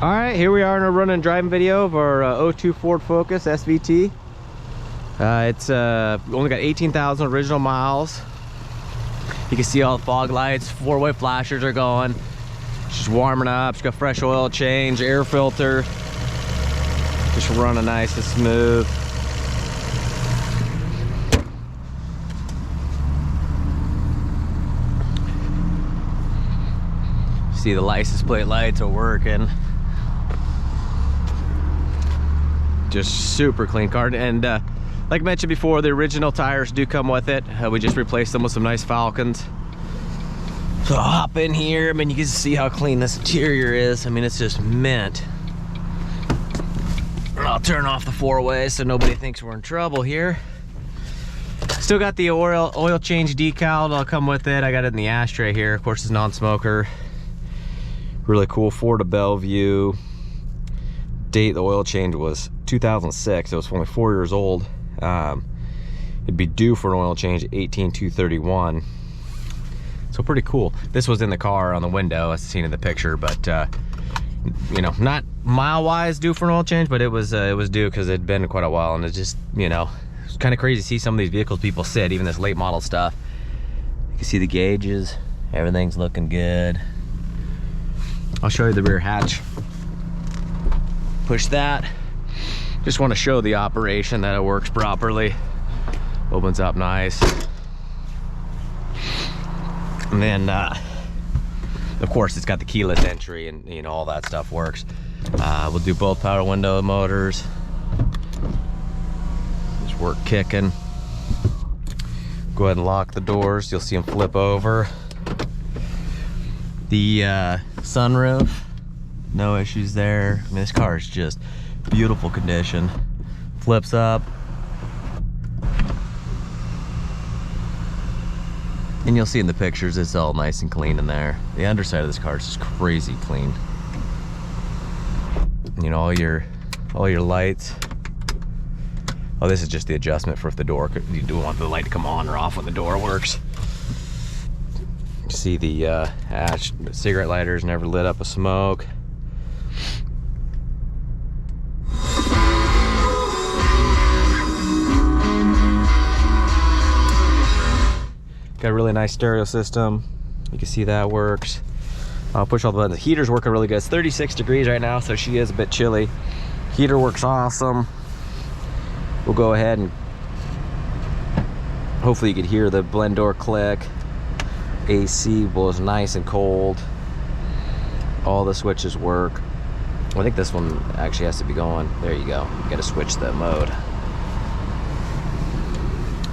All right, here we are in a run and driving video of our 02 Ford Focus SVT. It's only got 18,000 original miles. You can see all the fog lights, four-way flashers are going. She's warming up, she's got fresh oil change, air filter. Just running nice and smooth. See the license plate lights are working. Just super clean car, and like I mentioned before, the original tires do come with it. We just replaced them with some nice Falcons. So I'll hop in here. I mean, you can see how clean this interior is. I mean, it's just mint. I'll turn off the four-way so nobody thinks we're in trouble here. Still got the oil change decal. I'll come with it. I got it in the ashtray here. Of course, it's non-smoker. Really cool Ford of Bellevue. Date the oil change was 2006. It was only 4 years old. It'd be due for an oil change 18/2/31. So pretty cool. This was in the car on the window as seen in the picture, but you know, not mile wise due for an oil change, but it was due because it'd been quite a while, and it's just, you know, it's kind of crazy to see some of these vehicles people sit, even this late model stuff. You can see the gauges, everything's looking good. I'll show you the rear hatch. Push that. Just want to show the operation that it works properly. Opens up nice. And then, of course, it's got the keyless entry, and you know, all that stuff works. We'll do both power window motors. Just work kicking. Go ahead and lock the doors. You'll see them flip over. The sunroof, no issues there. I mean, this car is just beautiful condition. Flips up. And you'll see in the pictures, it's all nice and clean in there. The underside of this car is just crazy clean. You know, all your lights. Oh, this is just the adjustment for if the door, you do want the light to come on or off when the door works. See the ash, cigarette lighters never lit up a smoke. Got a really nice stereo system. You can see that works. I'll push all the buttons. The heater's working really good. It's 36 degrees right now, so she is a bit chilly. Heater works awesome. We'll go ahead and hopefully you could hear the blend door click. AC was nice and cold. All the switches work. I think this one actually has to be going. There you go. You gotta switch the mode.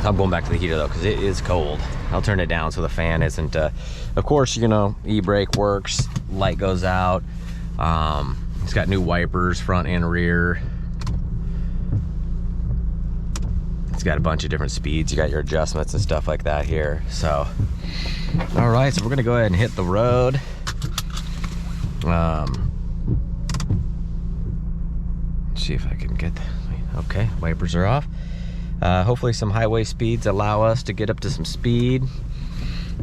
I'm going back to the heater though, because it is cold. I'll turn it down so the fan isn't, of course, you know, e-brake works, light goes out. It's got new wipers, front and rear. It's got a bunch of different speeds. You got your adjustments and stuff like that here. So, all right, so we're gonna go ahead and hit the road. See if I can get, okay, wipers are off. Hopefully some highway speeds allow us to get up to some speed.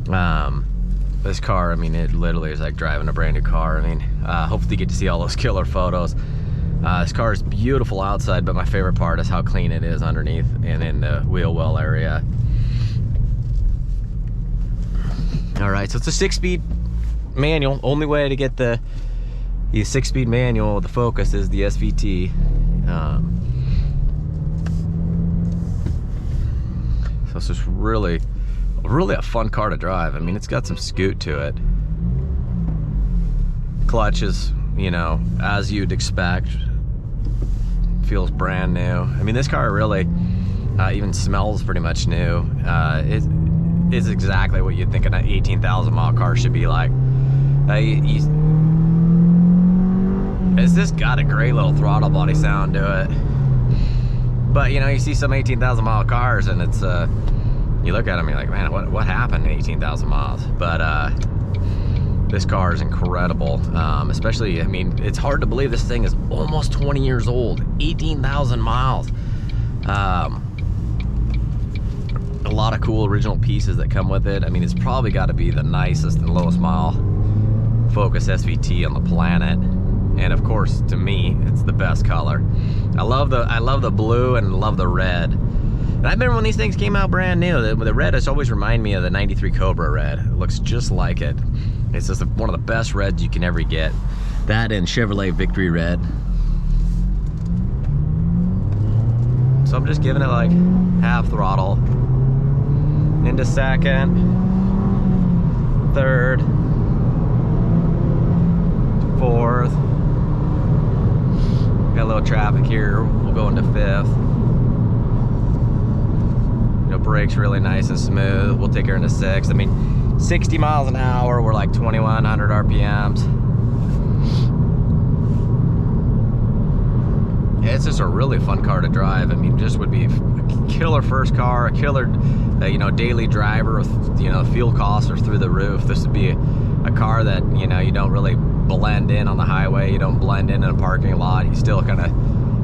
This car, I mean, it literally is like driving a brand new car. I mean, hopefully you get to see all those killer photos. This car is beautiful outside, but my favorite part is how clean it is underneath and in the wheel well area. All right, so it's a 6-speed manual. Only way to get the 6-speed manual with the Focus is the SVT. So it's just really a fun car to drive. I mean, it's got some scoot to it. Clutch is, you know, as you'd expect. Feels brand new. I mean, this car really even smells pretty much new. It is exactly what you'd think an 18,000 mile car should be like. It's just got a great little throttle body sound to it. But you know, you see some 18,000 mile cars and it's you look at them, you're like, man, what happened in 18,000 miles? But this car is incredible. Especially, I mean, it's hard to believe this thing is almost 20 years old, 18,000 miles. A lot of cool original pieces that come with it. I mean, it's probably got to be the nicest and lowest mile Focus SVT on the planet. And of course, to me, it's the best color. I love the blue and love the red. And I remember when these things came out brand new, the red has always reminded me of the 93 Cobra red. It looks just like it. It's just one of the best reds you can ever get. That and Chevrolet Victory Red. So I'm just giving it like half throttle. Into second, third, fourth. Got a little traffic here. We'll go into fifth. You know, brakes really nice and smooth. We'll take her into sixth. I mean, 60 miles an hour. We're like 2,100 RPMs. It's just a really fun car to drive. I mean, just would be a killer first car, a killer, you know, daily driver with, you know, fuel costs are through the roof. This would be a car that, you know, you don't really blend in on the highway. You don't blend in a parking lot. You still kind of,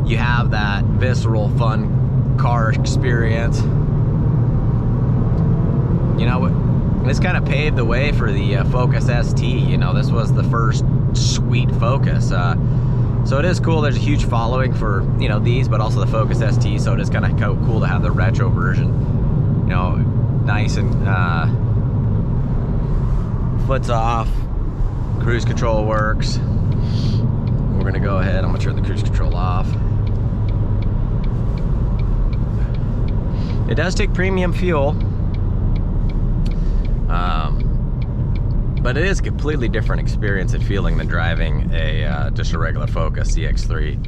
you have that visceral, fun car experience. You know, this kind of paved the way for the Focus ST. You know, this was the first sweet Focus. So it is cool. There's a huge following for, you know, these, but also the Focus ST. So it is kind of cool to have the retro version. You know, nice and foot's off. Cruise control works. We're gonna go ahead. I'm gonna turn the cruise control off. It does take premium fuel. But it is a completely different experience and feeling than driving a just a regular Focus CX-3.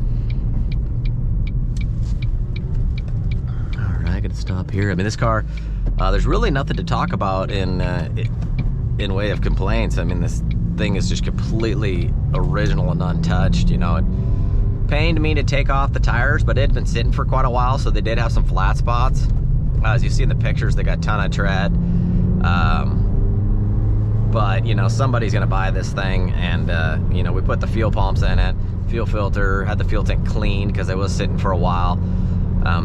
All right, gonna stop here. I mean, this car, there's really nothing to talk about in way of complaints. I mean, this thing is just completely original and untouched. You know, it pained me to take off the tires, but it had been sitting for quite a while, so they did have some flat spots. As you see in the pictures, they got a ton of tread. But, you know, somebody's gonna buy this thing, and, you know, we put the fuel pumps in it, fuel filter, had the fuel tank cleaned because it was sitting for a while,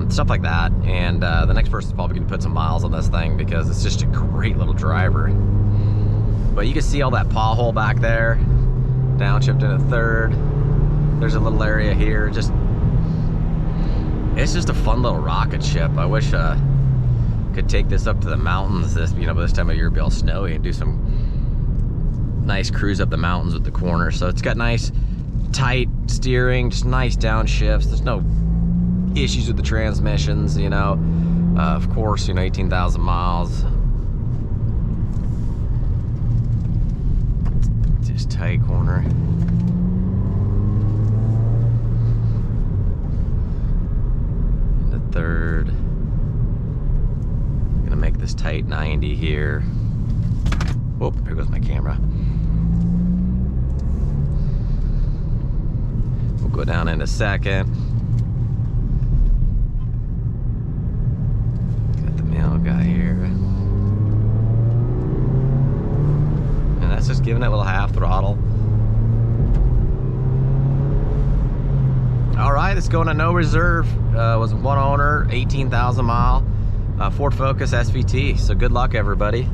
stuff like that. And the next person's probably gonna put some miles on this thing because it's just a great little driver. But you can see all that pothole back there, downshift into third. There's a little area here. It's just a fun little rocket ship. I wish could take this up to the mountains this time of year, be all snowy, and do some nice cruise up the mountains with the corners. So it's got nice tight steering, just nice downshifts. There's no issues with the transmissions, you know. Of course, you know, 18,000 miles. Just tight corner. Into third. Gonna make this tight 90 here. Whoop, there goes my camera. We'll go down in a second. Got the mail guy here. And that's just giving it a little half throttle. All right, it's going to no reserve. Was one owner, 18,000 mile. Ford Focus SVT. So good luck, everybody.